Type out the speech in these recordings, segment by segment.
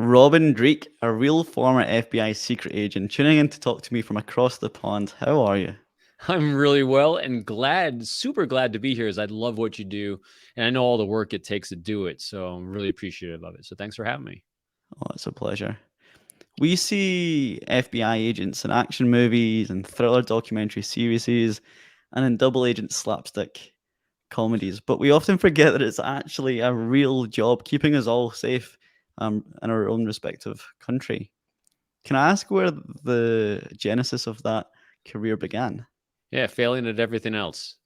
Robin Dreeke, a real former FBI secret agent, tuning in to talk to me from across the pond. How are you? I'm really well and glad, super glad to be here as I love what you do. And I know all the work it takes to do it. So I'm really appreciative of it. So thanks for having me. Oh, it's a pleasure. We see FBI agents in action movies and thriller documentary series and in double agent slapstick comedies, but we often forget that it's actually a real job keeping us all safe in our own respective country. Can I ask where the genesis of that career began? Yeah, failing at everything else.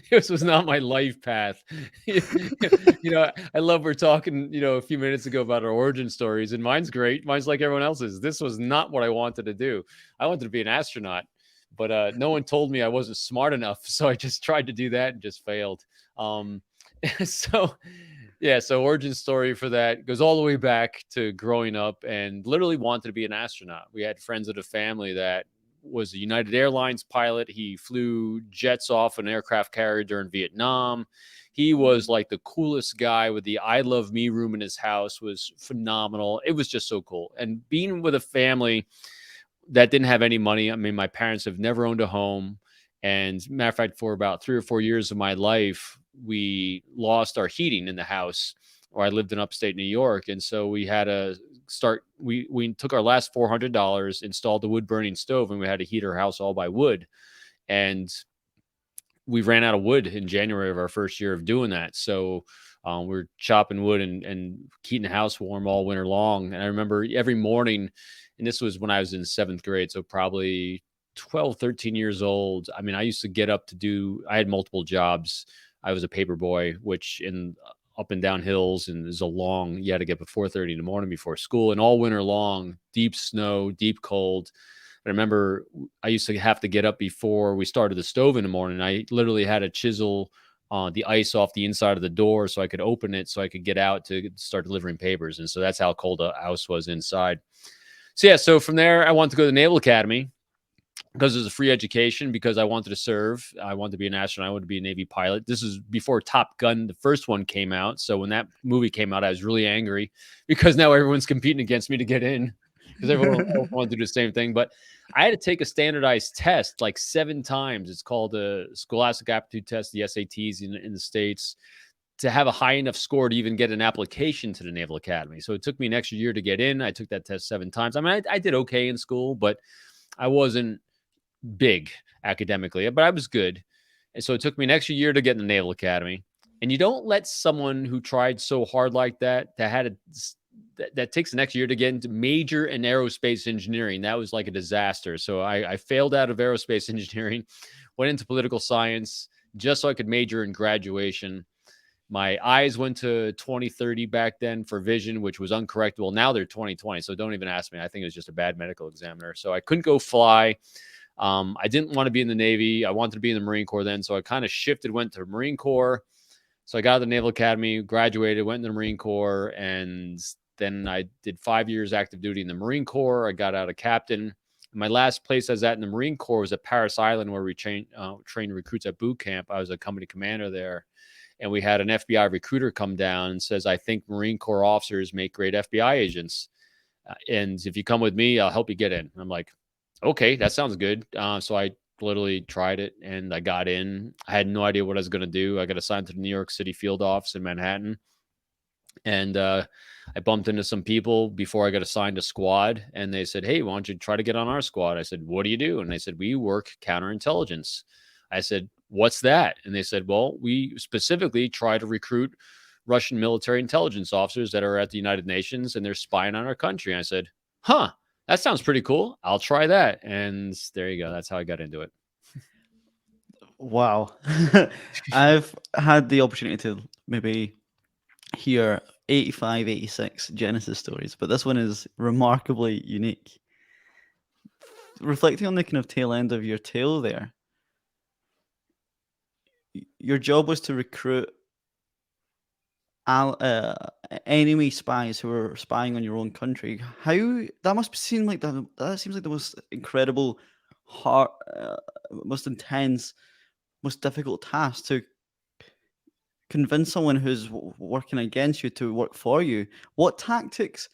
This was not my life path. I love we're talking, a few minutes ago about our origin stories, and mine's great. Mine's like everyone else's. This was not what I wanted to do. I wanted to be an astronaut, but no one told me I wasn't smart enough, so I just tried to do that and just failed. Um, so yeah, so origin story for that goes all the way back to growing up and literally wanted to be an astronaut. We had friends of the family that was a United Airlines pilot. He flew jets off an aircraft carrier during Vietnam. He was like the coolest guy with the I love me room in his house was phenomenal. It was just so cool. And being with a family that didn't have any money. I mean, my parents have never owned a home. And matter of fact, for about 3 or 4 years of my life, we lost our heating in the house, or I lived in upstate New York. And so we had to start, we took our last $400, installed the wood burning stove, and we had to heat our house all by wood. And we ran out of wood in January of our first year of doing that. So we're chopping wood and keeping the house warm all winter long. And I remember every morning, and this was when I was in seventh grade, so probably 12, 13 years old. I mean, I used to get up to I had multiple jobs. I was a paper boy, which in up and down hills, and there's you had to get up at 4:30 in the morning before school, and all winter long, deep snow, deep cold. I remember I used to have to get up before we started the stove in the morning. I literally had to chisel the ice off the inside of the door so I could open it so I could get out to start delivering papers. And so that's how cold the house was inside. So yeah, so from there I wanted to go to the Naval Academy because it was a free education, because I wanted to serve. I wanted to be an astronaut. I wanted to be a Navy pilot. This is before Top Gun, the first one, came out. So when that movie came out, I was really angry because now everyone's competing against me to get in, because everyone else wanted to do the same thing. But I had to take a standardized test like 7 times. It's called a Scholastic Aptitude Test, the SATs in the States, to have a high enough score to even get an application to the Naval Academy. So it took me an extra year to get in. I took that test 7 times. I mean, I did okay in school, but I wasn't big academically, but I was good. And so it took me an extra year to get in the Naval Academy. And you don't let someone who tried so hard like that had that takes an extra year to get into major in aerospace engineering. That was like a disaster. So I failed out of aerospace engineering, went into political science just so I could major in graduation. My eyes went to 2030 back then for vision, which was uncorrectable. Now they're 2020. So don't even ask me. I think it was just a bad medical examiner. So I couldn't go fly. I didn't want to be in the Navy. I wanted to be in the Marine Corps then. So I kind of shifted, went to Marine Corps. So I got out of the Naval Academy, graduated, went in the Marine Corps, and then I did 5 years active duty in the Marine Corps. I got out a captain. My last place I was at in the Marine Corps was at Paris Island, where we trained recruits at boot camp. I was a company commander there. And we had an FBI recruiter come down and says, I think Marine Corps officers make great FBI agents. And if you come with me, I'll help you get in. I'm like, okay, that sounds good. So I literally tried it and I got in. I had no idea what I was going to do. I got assigned to the New York City field office in Manhattan. And I bumped into some people before I got assigned a squad. And they said, hey, why don't you try to get on our squad? I said, what do you do? And they said, we work counterintelligence. I said, what's that? And they said, well, we specifically try to recruit Russian military intelligence officers that are at the United Nations and they're spying on our country. And I said, huh, that sounds pretty cool. I'll try that. And there you go. That's how I got into it. Wow. I've had the opportunity to maybe hear 85, 86 Genesis stories, but this one is remarkably unique. Reflecting on the kind of tail end of your tale there, your job was to recruit al- uh, enemy spies who were spying on your own country. How that must seem like that seems like the most incredible, hard, most intense, most difficult task to convince someone who's working against you to work for you, what tactics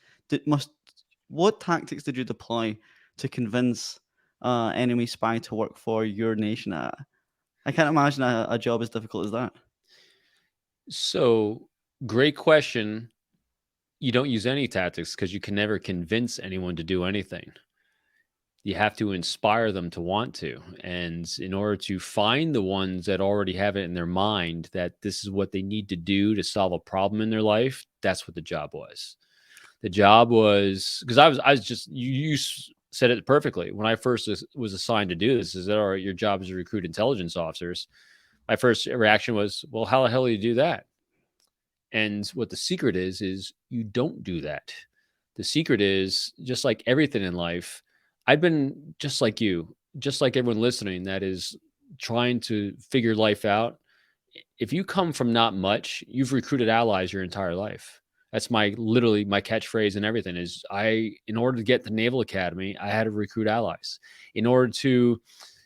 what tactics did you deploy to convince enemy spy to work for your nation? I can't imagine a job as difficult as that. So, great question. You don't use any tactics because you can never convince anyone to do anything. You have to inspire them to want to. And in order to find the ones that already have it in their mind that this is what they need to do to solve a problem in their life, that's what the job was. The job was because I was just said it perfectly. When I first was assigned to do this, is that all right? Your job is to recruit intelligence officers. My first reaction was, well, how the hell do you do that? And what the secret is you don't do that. The secret is just like everything in life. I've been just like you, just like everyone listening that is trying to figure life out. If you come from not much, you've recruited allies your entire life. That's my literally my catchphrase and everything is in order to get the Naval Academy, I had to recruit allies. In order to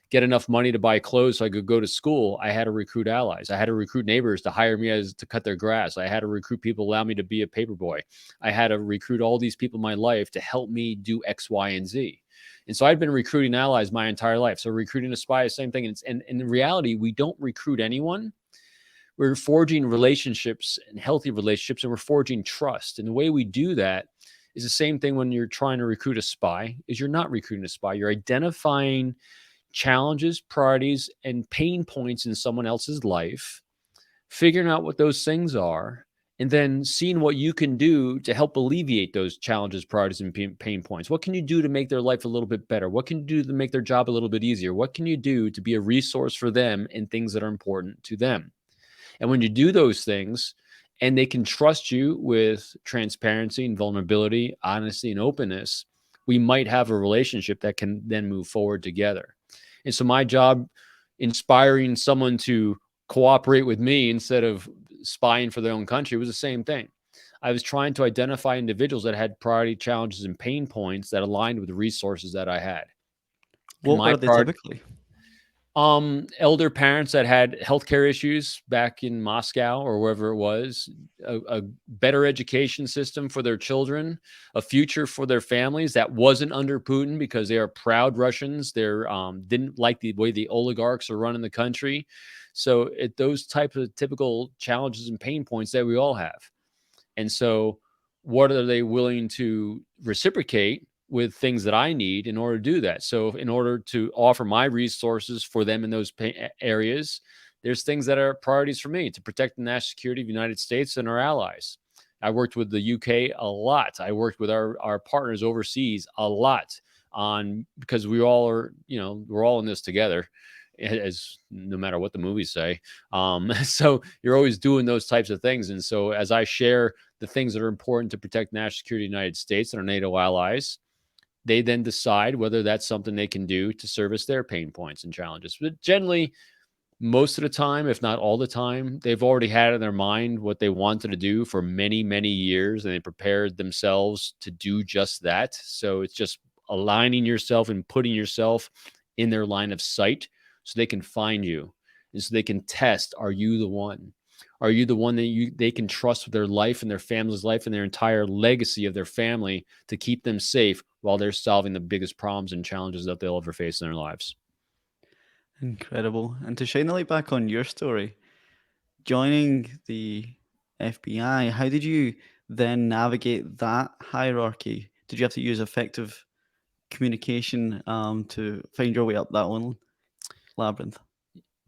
get enough money to buy clothes so I could go to school, I had to recruit allies. I had to recruit neighbors to hire me as to cut their grass. I had to recruit people to allow me to be a paper boy. I had to recruit all these people in my life to help me do X, Y, and Z. And so I've been recruiting allies my entire life. So recruiting a spy is the same thing. And in reality, we don't recruit anyone. We're forging relationships and healthy relationships, and we're forging trust. And the way we do that is the same thing when you're trying to recruit a spy, is you're not recruiting a spy. You're identifying challenges, priorities, and pain points in someone else's life, figuring out what those things are, and then seeing what you can do to help alleviate those challenges, priorities, and pain points. What can you do to make their life a little bit better? What can you do to make their job a little bit easier? What can you do to be a resource for them in things that are important to them? And when you do those things, and they can trust you with transparency and vulnerability, honesty and openness, we might have a relationship that can then move forward together. And so my job, inspiring someone to cooperate with me instead of spying for their own country, was the same thing. I was trying to identify individuals that had priority challenges and pain points that aligned with the resources that I had. And What my were they priority, typically? elder parents that had healthcare issues back in Moscow or wherever it was, a better education system for their children, a future for their families that wasn't under Putin because they are proud Russians. They're didn't like the way the oligarchs are running the country. So those types of typical challenges and pain points that we all have. And so, what are they willing to reciprocate with things that I need in order to do that? So, in order to offer my resources for them in those areas, there's things that are priorities for me to protect the national security of the United States and our allies. I worked with the UK a lot. I worked with our partners overseas a lot on because we all are, we're all in this together as no matter what the movies say. So you're always doing those types of things. And so as I share the things that are important to protect national security of the United States and our NATO allies, they then decide whether that's something they can do to service their pain points and challenges. But generally, most of the time, if not all the time, they've already had in their mind what they wanted to do for many, many years, and they prepared themselves to do just that. So it's just aligning yourself and putting yourself in their line of sight so they can find you and so they can test, are you the one? Are you the one that they can trust with their life and their family's life and their entire legacy of their family to keep them safe while they're solving the biggest problems and challenges that they'll ever face in their lives? Incredible. And to shine the light back on your story, joining the FBI, how did you then navigate that hierarchy? Did you have to use effective communication to find your way up that one labyrinth?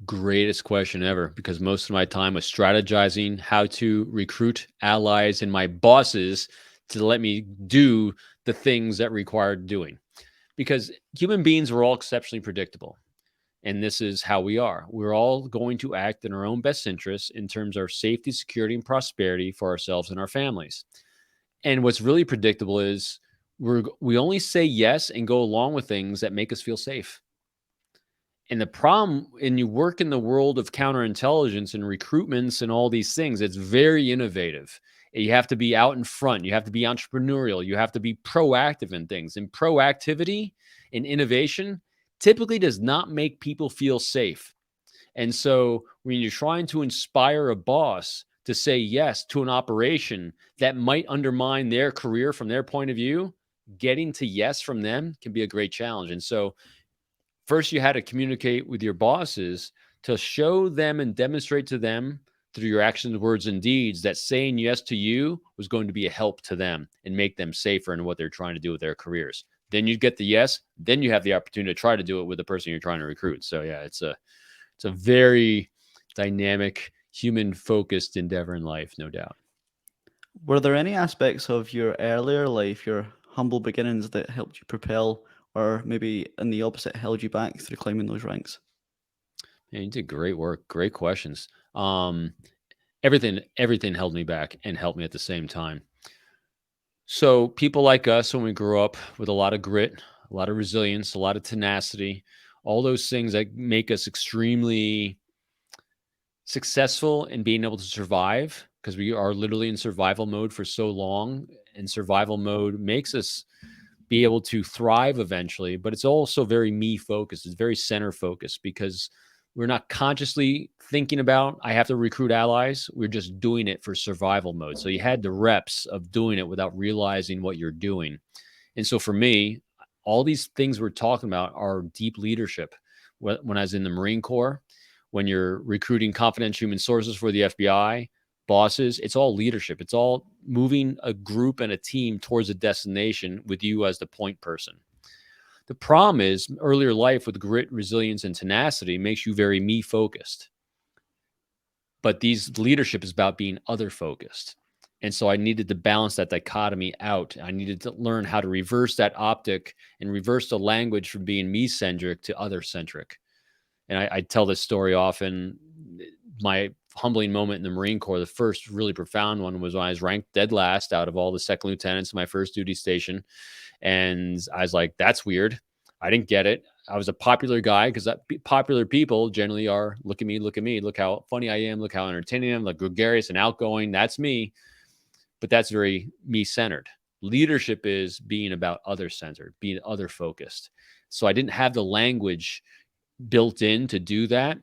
Greatest question ever, because most of my time was strategizing how to recruit allies and my bosses to let me do the things that required doing. Because human beings are all exceptionally predictable. And this is how we are. We're all going to act in our own best interests in terms of our safety, security, and prosperity for ourselves and our families. And what's really predictable is we only say yes and go along with things that make us feel safe. And the problem, and you work in the world of counterintelligence and recruitments and all these things, it's very innovative. You have to be out in front. You have to be entrepreneurial. You have to be proactive in things. And proactivity and innovation typically does not make people feel safe. And so when you're trying to inspire a boss to say yes to an operation that might undermine their career from their point of view, getting to yes from them can be a great challenge. And so first you had to communicate with your bosses to show them and demonstrate to them through your actions, words, and deeds that saying yes to you was going to be a help to them and make them safer in what they're trying to do with their careers. Then you get the yes, then you have the opportunity to try to do it with the person you're trying to recruit. So yeah, it's a very dynamic, human focused endeavor in life, no doubt. Were there any aspects of your earlier life, your humble beginnings, that helped you propel, or maybe in the opposite, held you back through climbing those ranks? Yeah, you did great work. Great questions. Um, everything held me back and helped me at the same time. So people like us, when we grew up with a lot of grit, a lot of resilience, a lot of tenacity, all those things that make us extremely successful in being able to survive, because we are literally in survival mode for so long, and survival mode makes us be able to thrive eventually, but it's also very me focused. It's very center focused because we're not consciously thinking about, I have to recruit allies. We're just doing it for survival mode. So you had the reps of doing it without realizing what you're doing. And so for me, all these things we're talking about are deep leadership. When I was in the Marine Corps, when you're recruiting confidential human sources for the FBI, bosses, it's all leadership. It's all moving a group and a team towards a destination with you as the point person. The problem is earlier life with grit, resilience, and tenacity makes you very me focused. But these leadership is about being other focused. And so I needed to balance that dichotomy out. I needed to learn how to reverse that optic and reverse the language from being me centric to other centric. And I tell this story often. My humbling moment in the Marine Corps, the first really profound one, was when I was ranked dead last out of all the second lieutenants in my first duty station. And I was like, that's weird. I didn't get it. I was a popular guy because popular people generally are look at me, look how funny I am, look how entertaining I am, like gregarious and outgoing. That's me. But that's very me centered. Leadership is being about other centered, being other focused. So I didn't have the language built in to do that.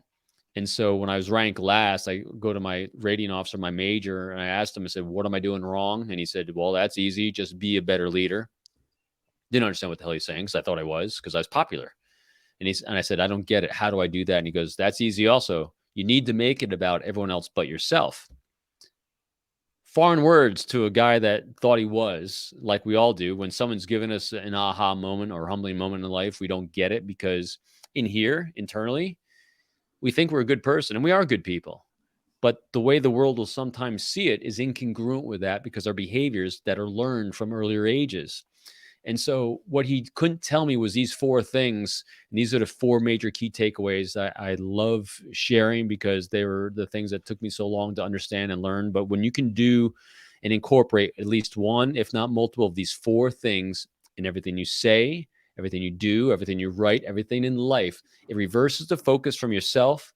And so when I was ranked last, I go to my rating officer, my major, and I asked him, I said, what am I doing wrong? And he said, well, that's easy. Just be a better leader. Didn't understand what the hell he's saying because I thought I was because I was popular. And I said, I don't get it. How do I do that? And he goes, that's easy also. You need to make it about everyone else but yourself. Foreign words to a guy that thought he was, like we all do. When someone's given us an aha moment or humbling moment in life, we don't get it because in here, internally, we think we're a good person and we are good people. But the way the world will sometimes see it is incongruent with that because our behaviors that are learned from earlier ages. And so what he couldn't tell me was these four things. And these are the four major key takeaways I love sharing because they were the things that took me so long to understand and learn. But when you can do and incorporate at least one, if not multiple of these four things in everything you say, everything you do, everything you write, everything in life, it reverses the focus from yourself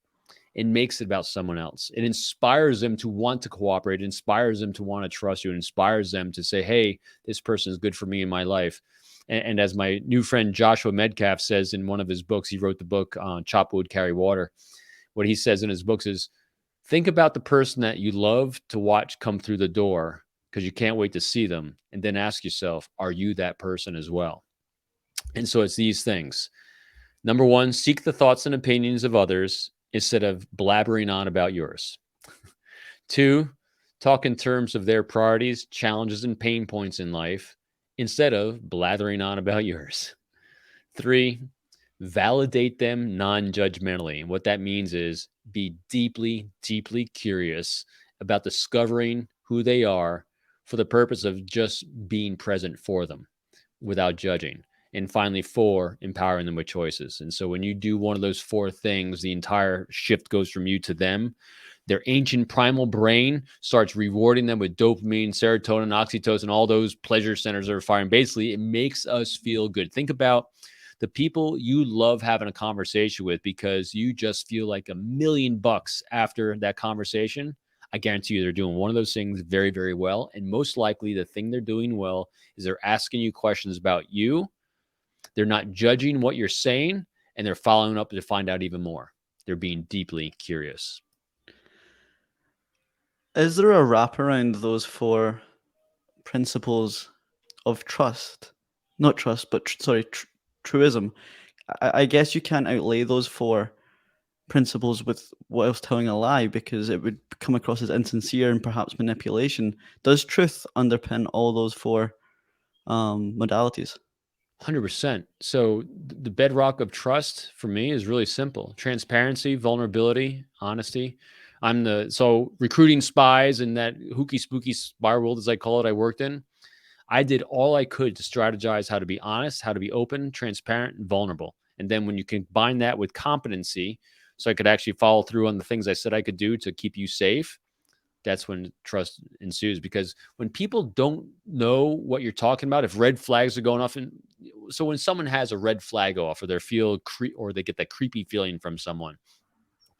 and makes it about someone else. It inspires them to want to cooperate. It inspires them to want to trust you. It inspires them to say, hey, this person is good for me in my life. And as my new friend Joshua Medcalf says in one of his books, he wrote the book Chop Wood, Carry Water. What he says in his books is, think about the person that you love to watch come through the door because you can't wait to see them. And then ask yourself, are you that person as well? And so it's these things. Number one, seek the thoughts and opinions of others instead of blabbering on about yours. Two, talk in terms of their priorities, challenges, and pain points in life instead of blathering on about yours. Three, validate them non judgmentally. And what that means is be deeply, deeply curious about discovering who they are for the purpose of just being present for them without judging. And finally, four, empowering them with choices. And so when you do one of those four things, the entire shift goes from you to them. Their ancient primal brain starts rewarding them with dopamine, serotonin, oxytocin, all those pleasure centers that are firing. Basically, it makes us feel good. Think about the people you love having a conversation with because you just feel like $1,000,000 after that conversation. I guarantee you they're doing one of those things very, very well. And most likely the thing they're doing well is they're asking you questions about you. They're not judging what you're saying, and they're following up to find out even more. they're being deeply curious. Is there a wraparound those four principles of trust? Not trust, but truism. I guess you can't outlay those four principles with what else telling a lie because it would come across as insincere and perhaps manipulation. Does truth underpin all those four modalities? 100%. So the bedrock of trust for me is really simple: transparency, vulnerability, honesty. So recruiting spies in that hooky spooky spy world, as I call it, I worked in. I did all I could to strategize how to be honest, how to be open, transparent, and vulnerable. And then when you combine that with competency, so I could actually follow through on the things I said I could do to keep you safe, that's when trust ensues. Because when people don't know what you're talking about, if red flags are going off, and so when someone has a red flag off, or or they get that creepy feeling from someone,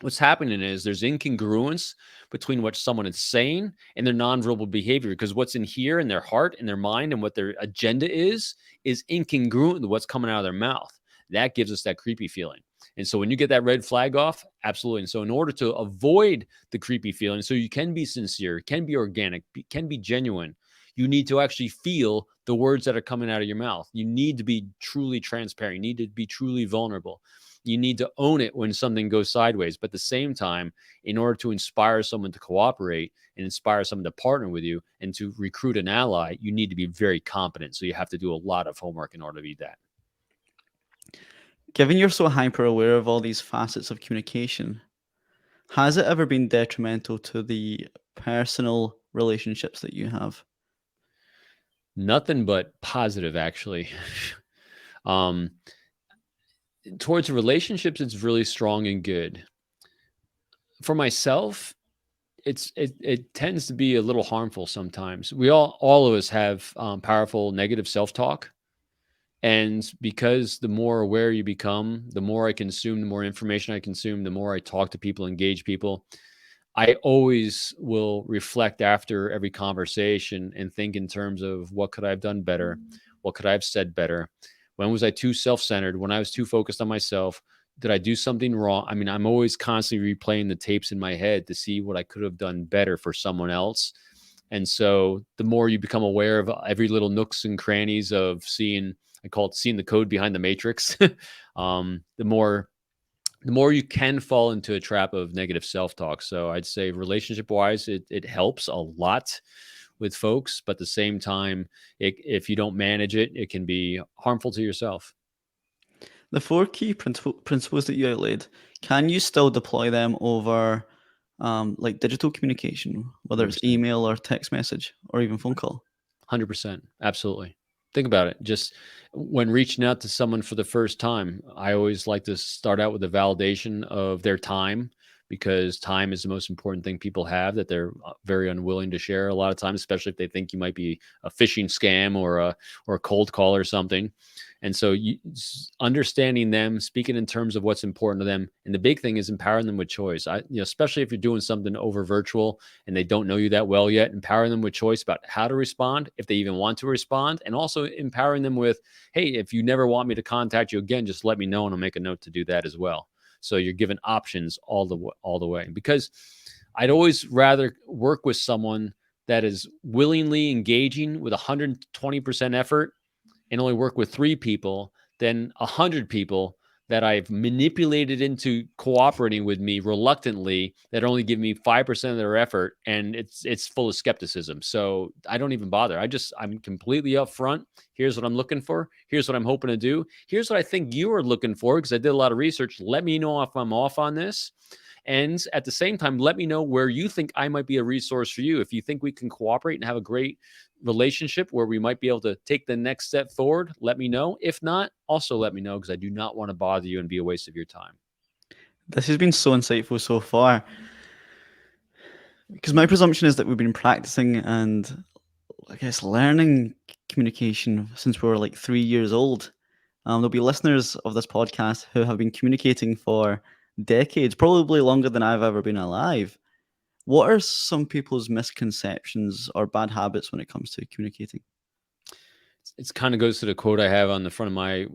what's happening is there's incongruence between what someone is saying and their nonverbal behavior, because what's in here in their heart and their mind and what their agenda is incongruent to what's coming out of their mouth. That gives us that creepy feeling. And so when you get that red flag off, absolutely. And so in order to avoid the creepy feeling, so you can be sincere, can be organic, can be genuine, you need to actually feel the words that are coming out of your mouth. You need to be truly transparent. You need to be truly vulnerable. You need to own it when something goes sideways. But at the same time, in order to inspire someone to cooperate and inspire someone to partner with you and to recruit an ally, you need to be very competent. So you have to do a lot of homework in order to be that. Given you're so hyper aware of all these facets of communication, has it ever been detrimental to the personal relationships that you have? Nothing but positive, actually. um, Towards relationships, it's really strong and good. For myself, it tends to be a little harmful sometimes. All of us have powerful negative self-talk. And because the more aware you become, the more I consume, the more information I consume, the more I talk to people, engage people, I always will reflect after every conversation and think in terms of what could I have done better? What could I have said better? When was I too self-centered? When I was too focused on myself? Did I do something wrong? I mean, I'm always constantly replaying the tapes in my head to see what I could have done better for someone else. And so the more you become aware of every little nooks and crannies of I call it seeing the code behind the matrix, the more you can fall into a trap of negative self-talk. So I'd say relationship wise, it helps a lot with folks, but at the same time, if you don't manage it, it can be harmful to yourself. The four key principles that you outlaid, can you still deploy them over like digital communication, whether it's 100%. email or text message or even phone call? 100%. Absolutely. Think about it. Just when reaching out to someone for the first time, I always like to start out with the validation of their time, because time is the most important thing people have that they're very unwilling to share a lot of times, especially if they think you might be a phishing scam or a cold call or something. And so understanding them, speaking in terms of what's important to them. And the big thing is empowering them with choice. Especially if you're doing something over virtual and they don't know you that well yet, empowering them with choice about how to respond, if they even want to respond, and also empowering them with, hey, if you never want me to contact you again, just let me know and I'll make a note to do that as well. So you're given options all the way. Because I'd always rather work with someone that is willingly engaging with 120% effort and only work with 3 people than 100 people that I've manipulated into cooperating with me reluctantly, that only give me 5% of their effort, and it's full of skepticism. So I don't even bother. I'm completely upfront. Here's what I'm looking for. Here's what I'm hoping to do. Here's what I think you are looking for, because I did a lot of research. Let me know if I'm off on this. And at the same time, let me know where you think I might be a resource for you. If you think we can cooperate and have a great relationship where we might be able to take the next step forward, let me know. If not, also let me know, because I do not want to bother you and be a waste of your time. This has been so insightful so far. Because my presumption is that we've been practicing and I guess learning communication since we were like 3 years old. There'll be listeners of this podcast who have been communicating for decades, probably longer than I've ever been alive. What are some people's misconceptions or bad habits when it comes to communicating? It kind of goes to the quote I have on the front of my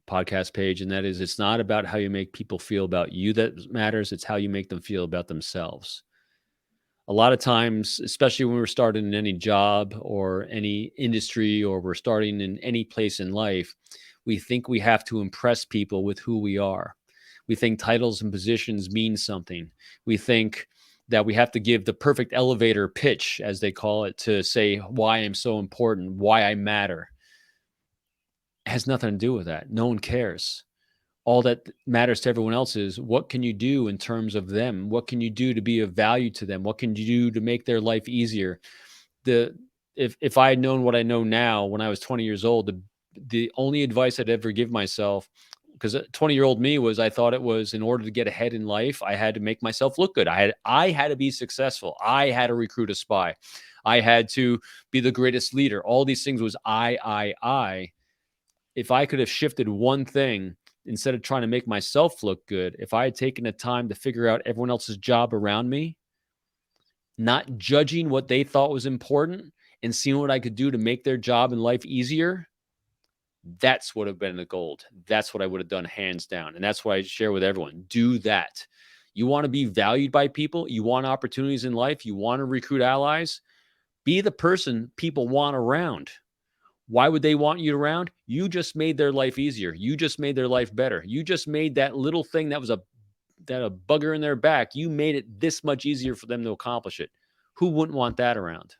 podcast page, and that is, it's not about how you make people feel about you that matters. It's how you make them feel about themselves. A lot of times, especially when we're starting in any job or any industry, or we're starting in any place in life, we think we have to impress people with who we are. We think titles and positions mean something. We think that we have to give the perfect elevator pitch, as they call it, to say why I'm so important, why I matter. It has nothing to do with that. No one cares. All that matters to everyone else is, what can you do in terms of them? What can you do to be of value to them? What can you do to make their life easier? The if I had known what I know now when I was 20 years old, the only advice I'd ever give myself, because 20-year-old me was, I thought it was, in order to get ahead in life, I had to make myself look good. I had to be successful. I had to recruit a spy. I had to be the greatest leader. All these things was I. If I could have shifted one thing, instead of trying to make myself look good, if I had taken the time to figure out everyone else's job around me, not judging what they thought was important, and seeing what I could do to make their job in life easier, that's what would have been the gold. That's what I would have done, hands down. And that's what I share with everyone. Do that. You want to be valued by people. You want opportunities in life. You want to recruit allies. Be the person people want around. Why would they want you around? You just made their life easier. You just made their life better. You just made that little thing that was a bugger in their back. You made it this much easier for them to accomplish it. Who wouldn't want that around?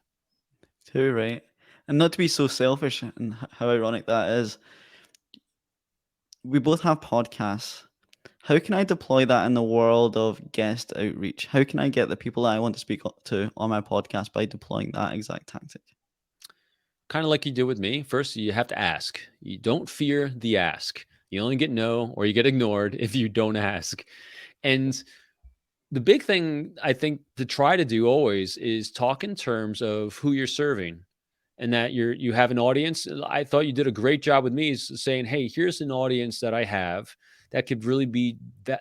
Too right. And not to be so selfish, and how ironic that is, we both have podcasts. How can I deploy that in the world of guest outreach? How can I get the people that I want to speak to on my podcast by deploying that exact tactic? Kind of like you did with me. First, you have to ask. You don't fear the ask. You only get no, or you get ignored if you don't ask. And the big thing I think to try to do always is talk in terms of who you're serving, and that you have an audience. I thought you did a great job with me, saying, "Hey, here's an audience that I have that could really be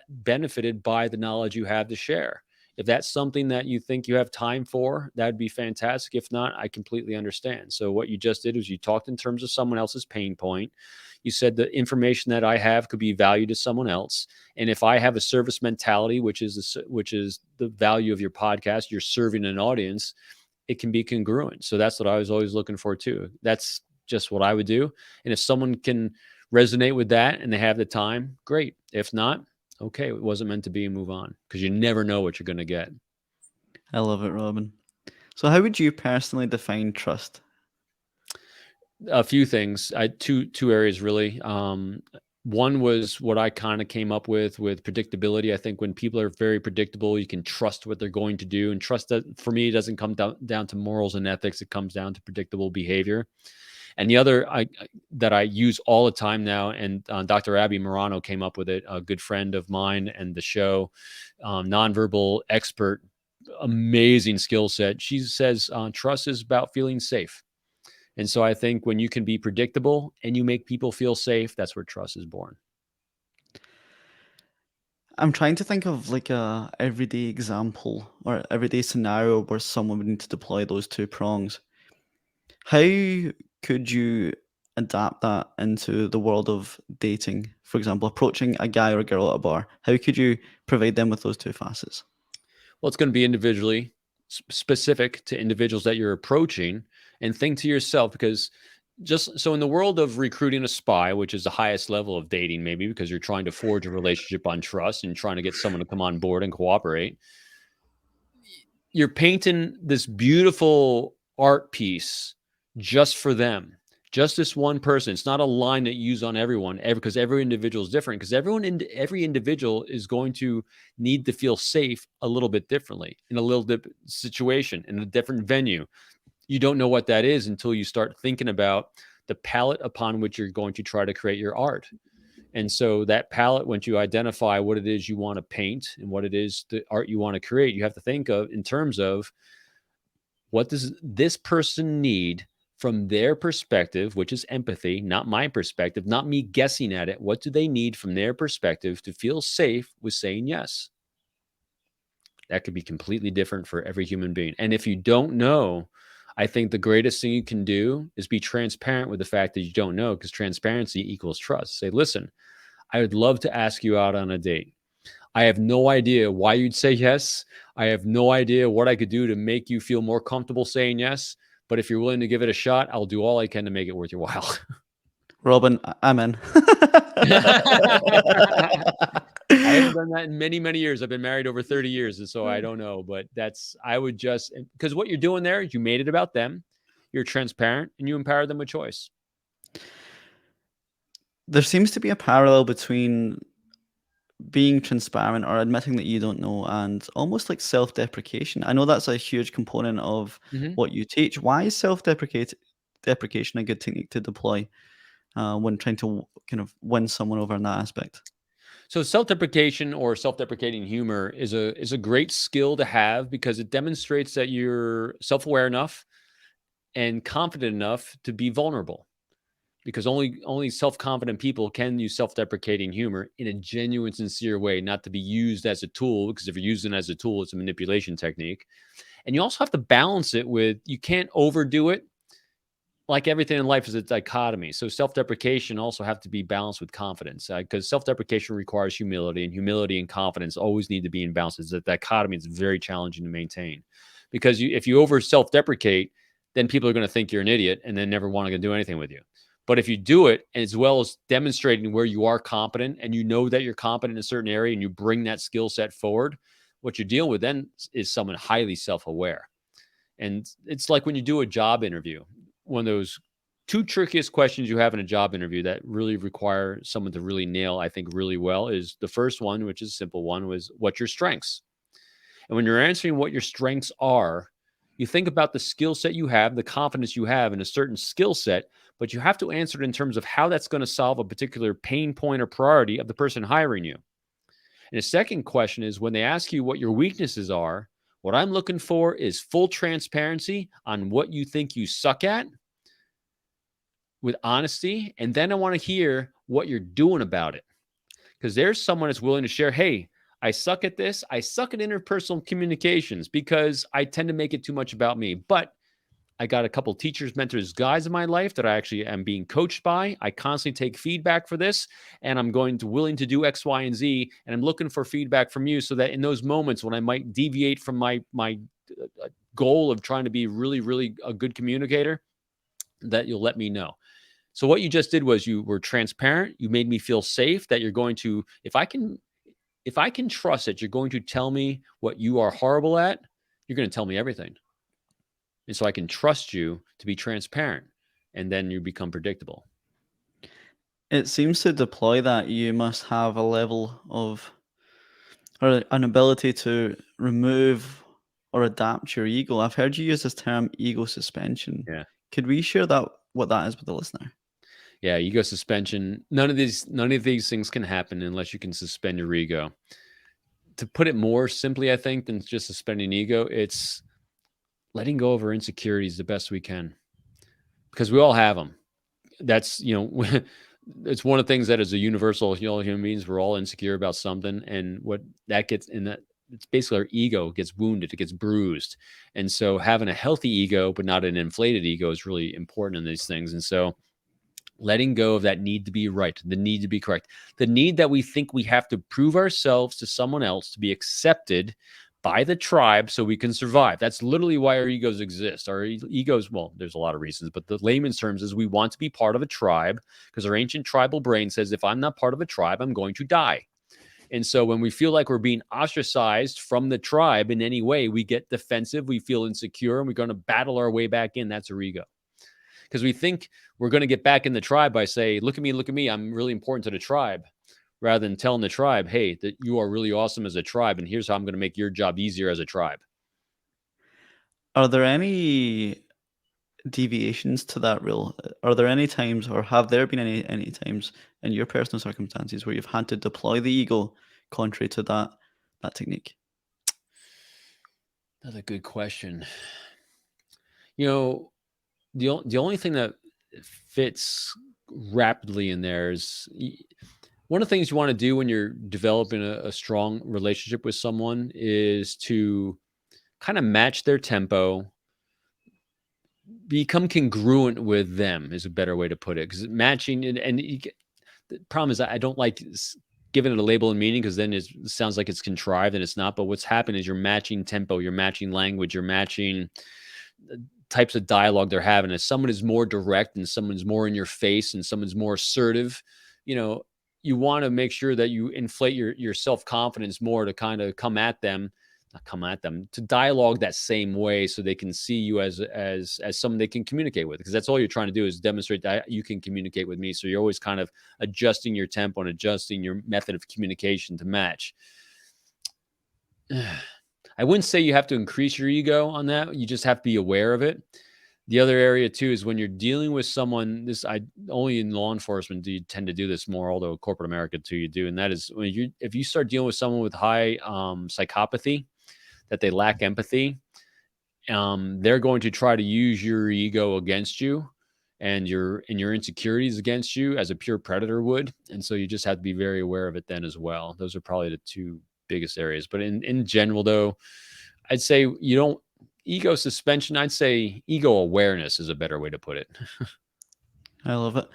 benefited by the knowledge you have to share." If that's something that you think you have time for, that'd be fantastic. If not, I completely understand. So what you just did was you talked in terms of someone else's pain point. You said the information that I have could be valued to someone else. And if I have a service mentality, which is the value of your podcast, you're serving an audience, it can be congruent. So that's what I was always looking for too. That's just what I would do. And if someone can resonate with that and they have the time, great. If not, okay, it wasn't meant to be, and move on, because you never know what you're going to get. I love it, Robin. So, how would you personally define trust? A few things. Two areas really. One was what I kind of came up with predictability. I think when people are very predictable, you can trust what they're going to do, and trust that, for me, doesn't come down to morals and ethics. It comes down to predictable behavior. And the other that I use all the time now, and Dr. Abby Morano came up with it, a good friend of mine and the show, nonverbal expert, amazing skill set. She says trust is about feeling safe. And so I think when you can be predictable and you make people feel safe, that's where trust is born. I'm trying to think of like a everyday example or everyday scenario where someone would need to deploy those two prongs. How could you adapt that into the world of dating? For example, approaching a guy or a girl at a bar. How could you provide them with those two facets? Well, it's going to be individually specific to individuals that you're approaching, and think to yourself, because just so in the world of recruiting a spy, which is the highest level of dating, maybe because you're trying to forge a relationship on trust and trying to get someone to come on board and cooperate, you're painting this beautiful art piece just for them, just this one person. It's not a line that you use on everyone, because every individual is different, because every individual is going to need to feel safe a little bit differently, in a little different situation, in a different venue. You don't know what that is until you start thinking about the palette upon which you're going to try to create your art. And so that palette, once you identify what it is you want to paint and what it is the art you want to create, you have to think of in terms of, what does this person need from their perspective, which is empathy, not my perspective, not me guessing at it. What do they need from their perspective to feel safe with saying yes? That could be completely different for every human being. And if you don't know, I think the greatest thing you can do is be transparent with the fact that you don't know, because transparency equals trust. Say, listen, I would love to ask you out on a date. I have no idea why you'd say yes. I have no idea what I could do to make you feel more comfortable saying yes. But if you're willing to give it a shot, I'll do all I can to make it worth your while. Robin, I'm in. I haven't done that in many, many years. I've been married over 30 years. And so I don't know, but I would just, because what you're doing there is you made it about them. You're transparent and you empower them with choice. There seems to be a parallel between being transparent or admitting that you don't know and almost like self-deprecation. I know that's a huge component of Mhm. what you teach. Why is deprecation a good technique to deploy when trying to kind of win someone over in that aspect? So self-deprecation or self-deprecating humor is a great skill to have, because it demonstrates that you're self-aware enough and confident enough to be vulnerable. Because only self-confident people can use self-deprecating humor in a genuine, sincere way, not to be used as a tool. Because if you're using it as a tool, it's a manipulation technique. And you also have to balance it with, you can't overdo it. Like everything in life is a dichotomy. So self-deprecation also have to be balanced with confidence, because self-deprecation requires humility, and humility and confidence always need to be in balance. It's a dichotomy. It's very challenging to maintain, because if you over self-deprecate, then people are going to think you're an idiot and then never want to do anything with you. But if you do it, as well as demonstrating where you are competent and you know that you're competent in a certain area and you bring that skill set forward, what you're dealing with then is someone highly self-aware. And it's like when you do a job interview, one of those two trickiest questions you have in a job interview that really require someone to really nail, I think, really well, is the first one, which is a simple one, was what's your strengths? And when you're answering what your strengths are, you think about the skill set you have, the confidence you have in a certain skill set, but you have to answer it in terms of how that's going to solve a particular pain point or priority of the person hiring you. And the second question is, when they ask you what your weaknesses are, what I'm looking for is full transparency on what you think you suck at, with honesty. And then I want to hear what you're doing about it. Because there's someone that's willing to share, hey, I suck at this. I suck at interpersonal communications because I tend to make it too much about me. But I got a couple teachers, mentors, guys in my life that I actually am being coached by. I constantly take feedback for this, and I'm willing to do X, Y, and Z. And I'm looking for feedback from you, so that in those moments when I might deviate from my goal of trying to be really, really a good communicator, that you'll let me know. So what you just did was you were transparent. You made me feel safe that you're going to, if I can trust that you're going to tell me what you are horrible at, you're going to tell me everything. And so I can trust you to be transparent, and then you become predictable. It seems to deploy that you must have a level of or an ability to remove or adapt your ego. I've heard you use this term ego suspension. Yeah. Could we share that what that is with the listener? Yeah. Ego suspension. None of these things can happen unless you can suspend your ego. To put it more simply, I think, than just suspending ego, it's letting go of our insecurities the best we can, because we all have them. That's, it's one of the things that is a universal, human beings, we're all insecure about something. And what that gets in that, it's basically our ego gets wounded, it gets bruised. And so having a healthy ego, but not an inflated ego, is really important in these things. And so letting go of that need to be right, the need to be correct, the need that we think we have to prove ourselves to someone else to be accepted by the tribe so we can survive. That's literally why our egos exist. Our egos, well, there's a lot of reasons, but the layman's terms is we want to be part of a tribe, because our ancient tribal brain says, if I'm not part of a tribe, I'm going to die. And so when we feel like we're being ostracized from the tribe in any way, we get defensive, we feel insecure, and we're going to battle our way back in. That's our ego. Because we think we're going to get back in the tribe by saying, look at me, I'm really important to the tribe, rather than telling the tribe, hey, that you are really awesome as a tribe, and here's how I'm going to make your job easier as a tribe. Are there any deviations to that rule? Are there any times, or have there been any times in your personal circumstances where you've had to deploy the ego contrary to that technique? That's a good question. You know, the only thing that fits rapidly in there is, one of the things you want to do when you're developing a strong relationship with someone is to kind of match their tempo, become congruent with them is a better way to put it, because matching and the problem is I don't like giving it a label and meaning, because then it sounds like it's contrived and it's not. But what's happening is you're matching tempo, you're matching language, you're matching types of dialogue they're having. If someone is more direct and someone's more in your face and someone's more assertive, you know, you want to make sure that you inflate your self-confidence more to kind of come at them, not come at them, to dialogue that same way, so they can see you as someone they can communicate with, because that's all you're trying to do is demonstrate that you can communicate with me. So you're always kind of adjusting your tempo and adjusting your method of communication to match. I wouldn't say you have to increase your ego on that. You just have to be aware of it. The other area too is when you're dealing with someone, this I only in law enforcement do you tend to do this more, although corporate America too you do. And that is when you if you start dealing with someone with high psychopathy, that they lack empathy, they're going to try to use your ego against you and your insecurities against you, as a pure predator would. And so you just have to be very aware of it then as well. Those are probably the two biggest areas. But in general though, I'd say you don't ego suspension. I'd say ego awareness is a better way to put it. I love it.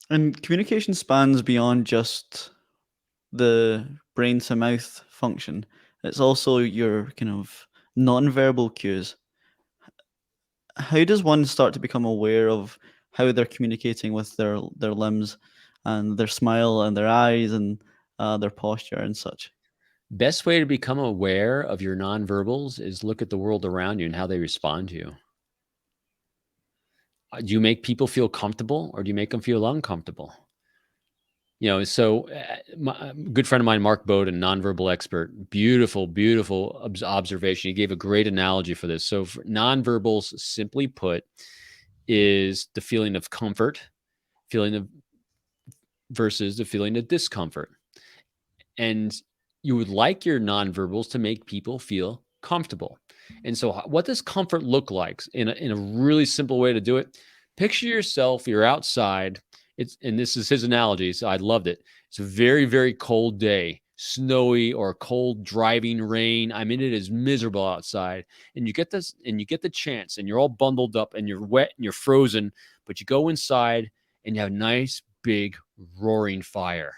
And communication spans beyond just the brain to mouth function. It's also your kind of non-verbal cues. How does one start to become aware of how they're communicating with their limbs and their smile and their eyes and their posture and such? Best way to become aware of your nonverbals is look at the world around you and how they respond to you. Do you make people feel comfortable, or do you make them feel uncomfortable? So good friend of mine, Mark Bowden, nonverbal expert, beautiful observation. He gave a great analogy for this. So for nonverbals, simply put, is the feeling of comfort, feeling of versus the feeling of discomfort. And you would like your nonverbals to make people feel comfortable. And so what does comfort look like in a really simple way to do it? Picture yourself, you're outside. And this is his analogy, so I loved it. It's a very, very cold day, snowy or cold driving rain. I mean, it is miserable outside. And you get the chance, and you're all bundled up and you're wet and you're frozen, but you go inside and you have a nice big roaring fire.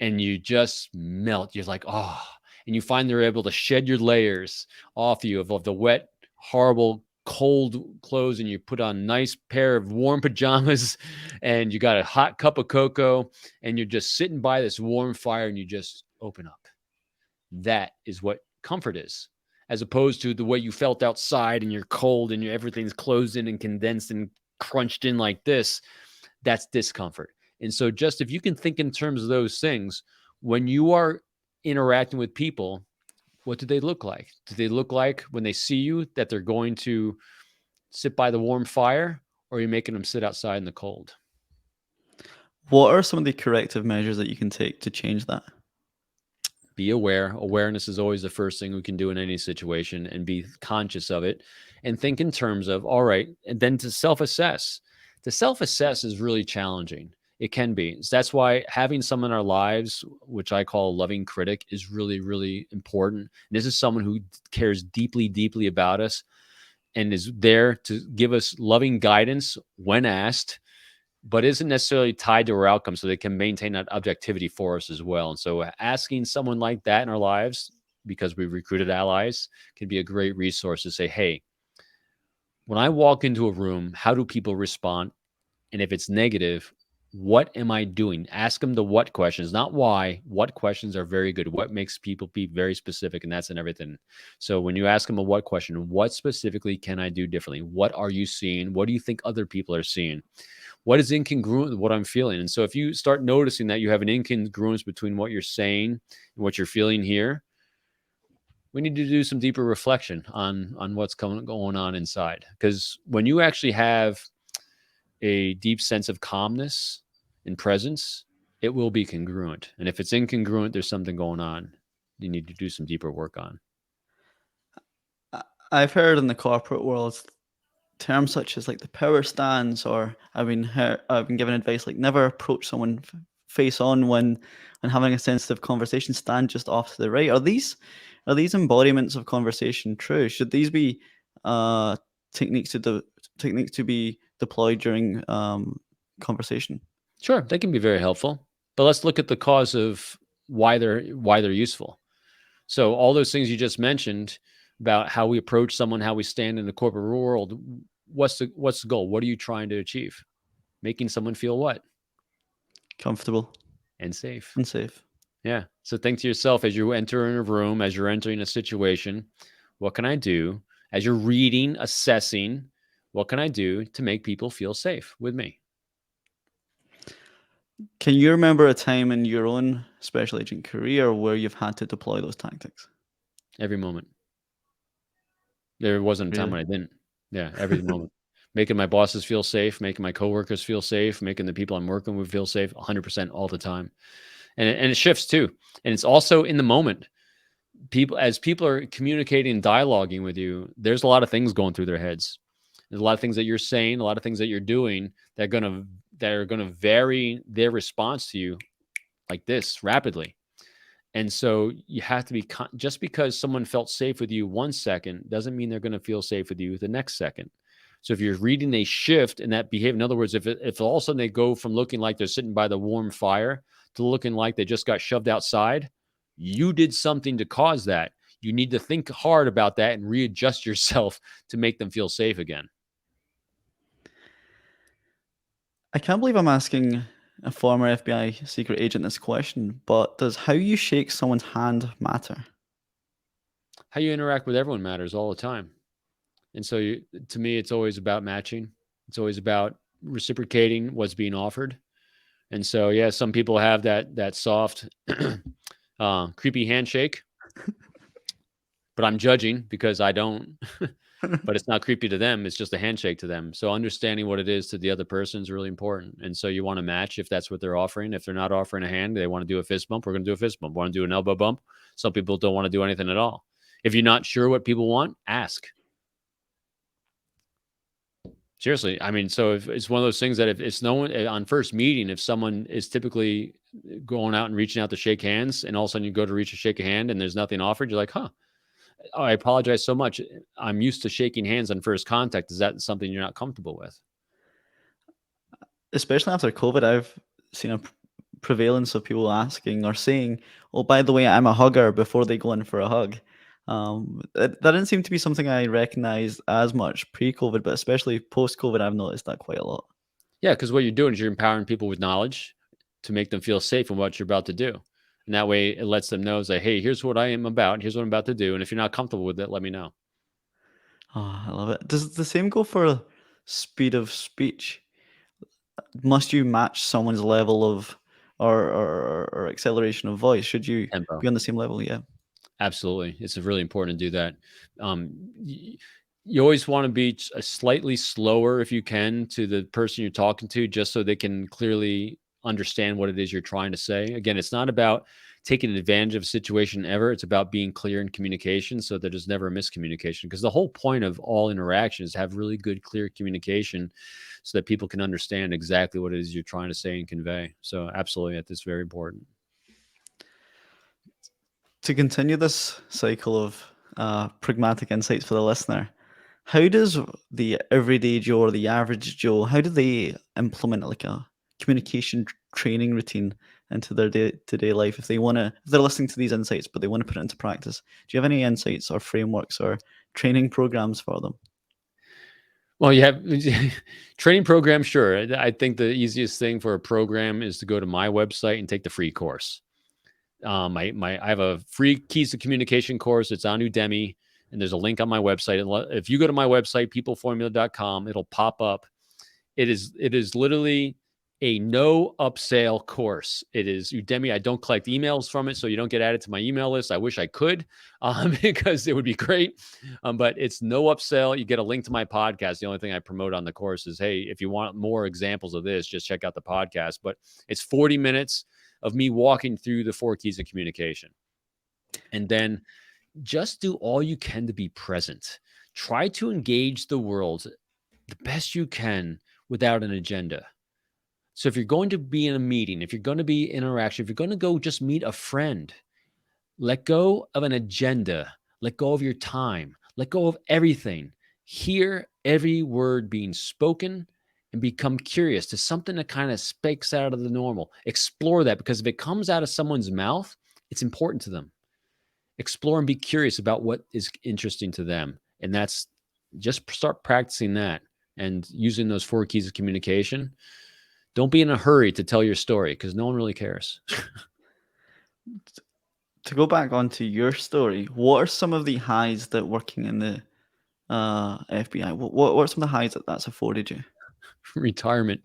And you just melt. You're like, oh, and you find they're able to shed your layers off you of the wet, horrible, cold clothes, and you put on a nice pair of warm pajamas, and you got a hot cup of cocoa, and you're just sitting by this warm fire, and you just open up. That is what comfort is, as opposed to the way you felt outside and you're cold and everything's closed in and condensed and crunched in like this. That's discomfort. And so just if you can think in terms of those things, when you are interacting with people, what do they look like? Do they look like when they see you that they're going to sit by the warm fire, or are you making them sit outside in the cold? What are some of the corrective measures that you can take to change that? Be aware. Awareness is always the first thing we can do in any situation, and be conscious of it and think in terms of, all right, and then to self-assess. To self-assess is really challenging. It can be. So that's why having someone in our lives, which I call a loving critic, is really, really important. And this is someone who cares deeply, deeply about us and is there to give us loving guidance when asked, but isn't necessarily tied to our outcome, so they can maintain that objectivity for us as well. And so asking someone like that in our lives, because we've recruited allies, can be a great resource to say, hey, when I walk into a room, how do people respond? And if it's negative, what am I doing? Ask them the what questions, not why. What questions are very good. What makes people be very specific, and that's in everything. So when you ask them a what question, what specifically can I do differently? What are you seeing? What do you think other people are seeing? What is incongruent with what I'm feeling? And so if you start noticing that you have an incongruence between what you're saying and what you're feeling here, we need to do some deeper reflection on what's going on inside. Because when you actually have a deep sense of calmness and presence, it will be congruent. And if it's incongruent, there's something going on you need to do some deeper work on. I've heard in the corporate world terms such as like the power stance, or I've been given advice like never approach someone face on when having a sensitive conversation. Stand just off to the right. Are these embodiments of conversation true? Should these be techniques to be deployed during conversation? Sure, they can be very helpful, but let's look at the cause of why they're useful. So all those things you just mentioned about how we approach someone, how we stand in the corporate world, what's the goal? What are you trying to achieve? Making someone feel what? Comfortable And safe. and safe. Yeah. So think to yourself as you enter in a room, as you're entering a situation, what can I do? As you're reading, assessing, what can I do to make people feel safe with me? Can you remember a time in your own special agent career where you've had to deploy those tactics? Every moment. There wasn't a time Really? when I didn't. Yeah, every moment. Making my bosses feel safe, making my coworkers feel safe, making the people I'm working with feel safe 100% all the time. And it shifts too. And it's also in the moment. People are communicating and dialoguing with you, there's a lot of things going through their heads. There's a lot of things that you're saying, a lot of things that you're doing that are gonna vary their response to you like this rapidly. And so you have to be just because someone felt safe with you 1 second doesn't mean they're going to feel safe with you the next second. So if you're reading a shift in that behavior, in other words, if all of a sudden they go from looking like they're sitting by the warm fire to looking like they just got shoved outside, you did something to cause that. You need to think hard about that and readjust yourself to make them feel safe again. I can't believe I'm asking a former FBI secret agent this question, but does how you shake someone's hand matter? How you interact with everyone matters all the time. And so to me, it's always about matching. It's always about reciprocating what's being offered. And so, yeah, some people have that soft, creepy handshake, but I'm judging because I don't. But it's not creepy to them. It's just a handshake to them. So understanding what it is to the other person is really important. And so you want to match if that's what they're offering. If they're not offering a hand, they want to do a fist bump. We're going to do a fist bump. Want to do an elbow bump? Some people don't want to do anything at all. If you're not sure what people want, ask. Seriously, I mean, so if it's one of those things that if it's no one on first meeting, if someone is typically going out and reaching out to shake hands, and all of a sudden you go to reach to shake a hand and there's nothing offered, you're like, huh, oh, I apologize so much. I'm used to shaking hands on first contact. Is that something you're not comfortable with? Especially after COVID, I've seen a prevalence of people asking or saying, "Oh, by the way, I'm a hugger," before they go in for a hug. That didn't seem to be something I recognized as much pre-COVID, but especially post-COVID, I've noticed that quite a lot. Yeah, because what you're doing is you're empowering people with knowledge to make them feel safe in what you're about to do. And that way it lets them know, like, hey, here's what I am about. Here's what I'm about to do. And if you're not comfortable with it, let me know. Oh, I love it. Does the same go for speed of speech? Must you match someone's level of or acceleration of voice? Should you Tempo. be on the same level? Yeah. Absolutely. It's really important to do that. You always want to be a slightly slower if you can to the person you're talking to, just so they can clearly understand what it is you're trying to say. Again, it's not about taking advantage of a situation ever. It's about being clear in communication so that there's never a miscommunication. Because the whole point of all interactions is have really good, clear communication so that people can understand exactly what it is you're trying to say and convey. So absolutely, that's very important. To continue this cycle of pragmatic insights for the listener, how does the everyday Joe or the average Joe, how do they implement like a communication training routine into their day-to-day life if if they're listening to these insights but they want to put it into practice? Do you have any insights or frameworks or training programs for them? Well, you have training program, sure. I think the easiest thing for a program is to go to my website and take the free course. I have a free keys to communication course. It's on Udemy, and there's a link on my website. And if you go to my website, peopleformula.com, it'll pop up. It is literally a no upsell course. It is Udemy. I don't collect emails from it, so you don't get added to my email list. I wish I could, because it would be great. But it's no upsell. You get a link to my podcast. The only thing I promote on the course is, hey, if you want more examples of this, just check out the podcast. But it's 40 minutes of me walking through the 4 keys of communication. And then just do all you can to be present. Try to engage the world the best you can without an agenda. So if you're going to be in a meeting, if you're going to be interaction, if you're going to go just meet a friend, let go of an agenda, let go of your time, let go of everything. Hear every word being spoken and become curious to something that kind of speaks out of the normal. Explore that, because if it comes out of someone's mouth, it's important to them. Explore and be curious about what is interesting to them. And that's just start practicing that and using those 4 keys of communication. Don't be in a hurry to tell your story, because no one really cares. To go back onto your story, what are some of the highs that working in the FBI? What are some of the highs that that's afforded you? Retirement.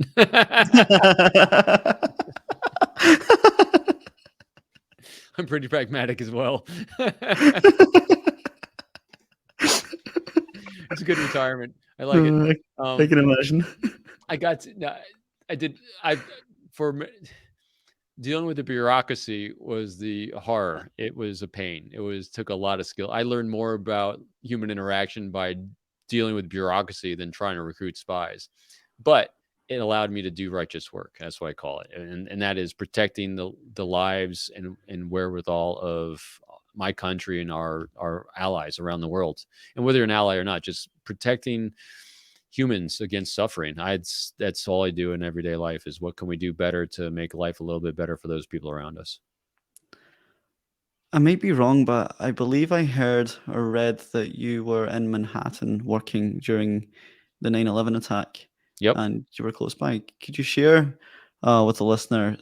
I'm pretty pragmatic as well. It's a good retirement. I like it. I can imagine. I got to, no, I did, I, for dealing with the bureaucracy was the horror. It was a pain. Took a lot of skill. I learned more about human interaction by dealing with bureaucracy than trying to recruit spies. But it allowed me to do righteous work. That's what I call it. And that is protecting the lives and wherewithal of my country and our allies around the world. And whether you're an ally or not, just protecting humans against suffering. That's all I do in everyday life, is what can we do better to make life a little bit better for those people around us. I may be wrong, but I believe I heard or read that you were in Manhattan working during the 9/11 attack, Yep. and you were close by. Could you share with the listener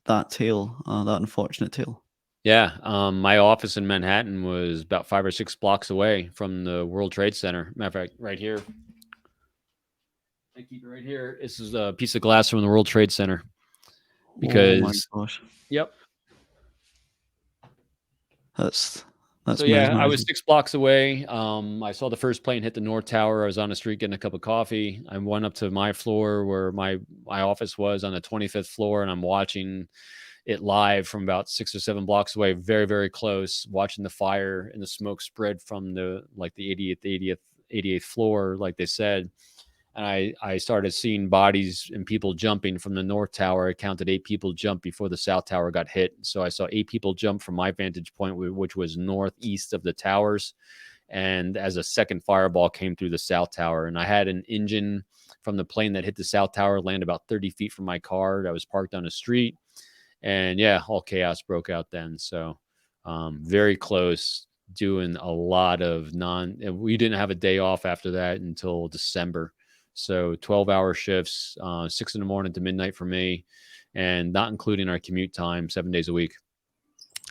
that tale, that unfortunate tale? Yeah. My office in Manhattan was about 5 or 6 blocks away from the World Trade Center. Matter of fact, right here. I keep it right here. This is a piece of glass from the World Trade Center. Oh my Because, gosh, yep. that's So that's yeah, I was mesmerizing. 6 blocks away. I saw the first plane hit the North Tower. I was on the street getting a cup of coffee. I went up to my floor where my office was on the 25th floor, and I'm watching it live from about 6 or 7 blocks away, very, very close, watching the fire and the smoke spread from the 88th floor, like they said. And I started seeing bodies and people jumping from the North Tower. I counted 8 people jump before the South Tower got hit. So I saw 8 people jump from my vantage point, which was northeast of the towers. And as a second fireball came through the South Tower, and I had an engine from the plane that hit the South Tower land about 30 feet from my car that was parked on the street. And yeah, all chaos broke out then. So very close, doing a lot of we didn't have a day off after that until December. So 12-hour shifts, 6 in the morning to midnight for me, and not including our commute time, 7 days a week.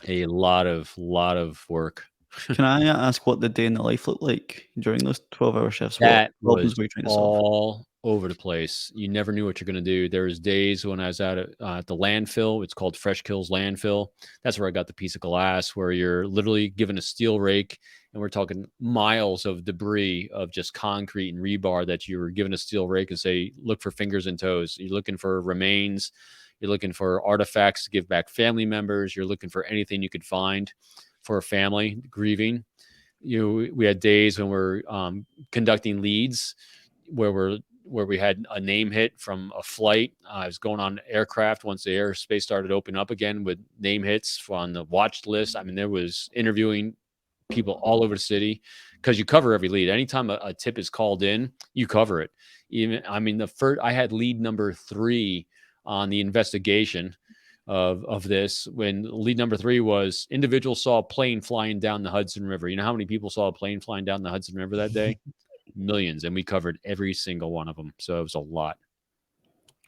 A lot of work. Can I ask what the day in the life looked like during those 12-hour shifts? What That problems was were you trying to solve? all over the place. You never knew what you're gonna do. There was days when I was at the landfill. It's called Fresh Kills Landfill. That's where I got the piece of glass, where you're literally given a steel rake, and we're talking miles of debris of just concrete and rebar that you were given a steel rake and say, "Look for fingers and toes." You're looking for remains. You're looking for artifacts to give back family members. You're looking for anything you could find for a family grieving. We had days when we're conducting leads where we had a name hit from a flight. I was going on aircraft once the airspace started opening up again with name hits on the watch list. I mean, there was interviewing people all over the city, because you cover every lead. Anytime a tip is called in, you cover it. Even, I mean, the first, I had lead number 3 on the investigation of this, when lead number 3 was individual saw a plane flying down the Hudson River. You know how many people saw a plane flying down the Hudson River that day? Millions, and we covered every single one of them. So it was a lot.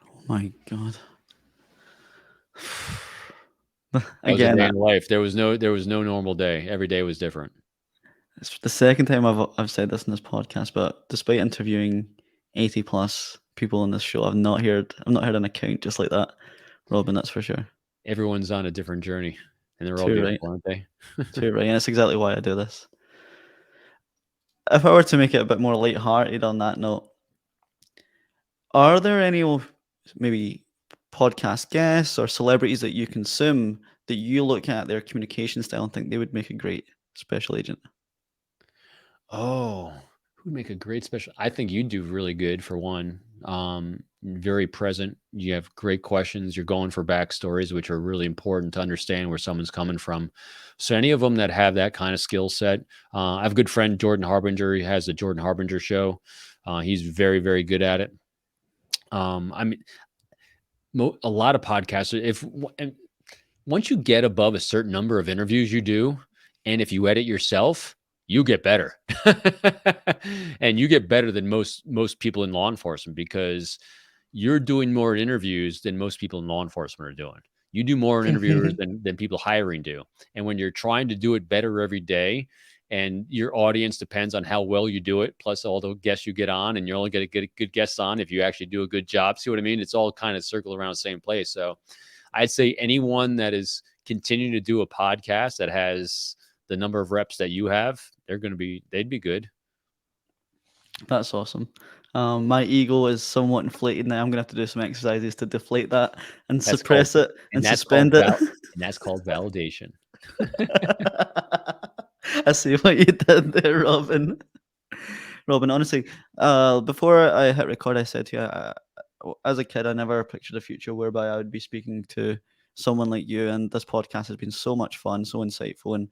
Oh my god. That was a Again, day in life. There was no normal day. Every day was different. it's the second time I've said this in this podcast, but despite interviewing 80 plus people on this show, I've not heard an account just like that, Robin. That's for sure. Everyone's on a different journey, and they're all Too right, beautiful, aren't they? too right, and that's exactly why I do this. If I were to make it a bit more light-hearted on that note, are there any maybe podcast guests or celebrities that you consume that you look at their communication style and think they would make a great special agent? Oh, who'd make a great special? I think you'd do really good, for one. very present. You have great questions. You're going for backstories, which are really important to understand where someone's coming from. So any of them that have that kind of skill set, I have a good friend, Jordan Harbinger. He has the Jordan Harbinger show. He's very, very good at it. I mean, a lot of podcasters, and once you get above a certain number of interviews you do, and if you edit yourself, you get better. And you get better than most people in law enforcement, because you're doing more interviews than most people in law enforcement are doing. You do more interviewers than people hiring do. And when you're trying to do it better every day, and your audience depends on how well you do it, plus all the guests you get on, and you're only going to get good guests on if you actually do a good job. See what I mean? It's all kind of circle around the same place. So I'd say anyone that is continuing to do a podcast that has the number of reps that you have, they'd be good. That's awesome. My ego is somewhat inflated now. I'm gonna have to do some exercises to deflate that and suppress it and suspend it. And that's called validation. I see what you did there, Robin. Robin, honestly, before I hit record, I said to you, as a kid, I never pictured a future whereby I would be speaking to someone like you, and this podcast has been so much fun, so insightful, and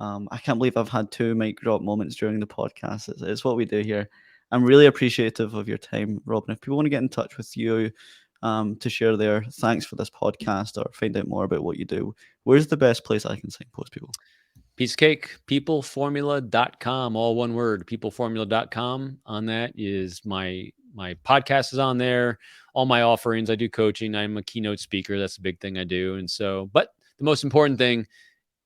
I can't believe I've had 2 mic drop moments during the podcast. It's what we do here. I'm really appreciative of your time, Robin. If people want to get in touch with you to share their thanks for this podcast or find out more about what you do, where's the best place I can signpost people? Piece of cake, peopleformula.com, all one word, peopleformula.com. On that is my podcast is on there, all my offerings. I do coaching. I'm a keynote speaker. That's a big thing I do. And so, but the most important thing,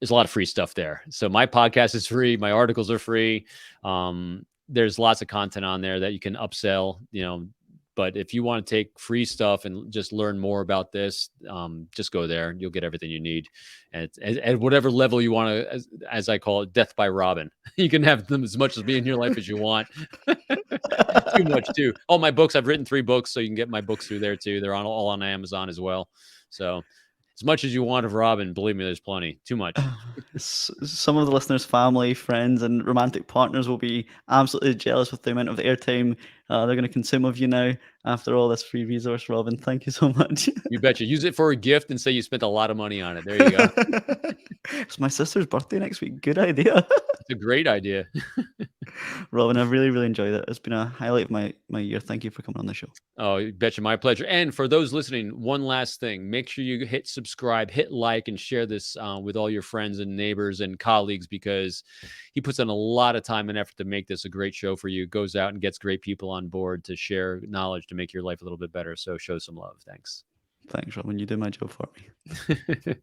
there's a lot of free stuff there. So my podcast is free. My articles are free. There's lots of content on there that you can upsell, but if you want to take free stuff and just learn more about this, just go there. You'll get everything you need. And at whatever level you want to, as I call it, death by Robin. You can have them as much as be in your life as you want. Too much too. All my books, I've written 3 books, so you can get my books through there too. They're all on Amazon as well. So as much as you want of Robin, believe me, there's plenty. Too much. Some of the listeners' family, friends, and romantic partners will be absolutely jealous with the amount of airtime they're going to consume of you now after all this free resource, Robin. Thank you so much. You betcha. Use it for a gift and say you spent a lot of money on it. There you go. It's my sister's birthday next week. Good idea. It's a great idea. Robin, I've really, really enjoyed it. It's been a highlight of my year. Thank you for coming on the show. Oh, you betcha. My pleasure. And for those listening, one last thing, make sure you hit subscribe, hit like, and share this with all your friends and neighbors and colleagues, because he puts in a lot of time and effort to make this a great show for you. Goes out and gets great people on board to share knowledge to make your life a little bit better. So show some love. Thanks. Thanks, Robin. You did my job for me.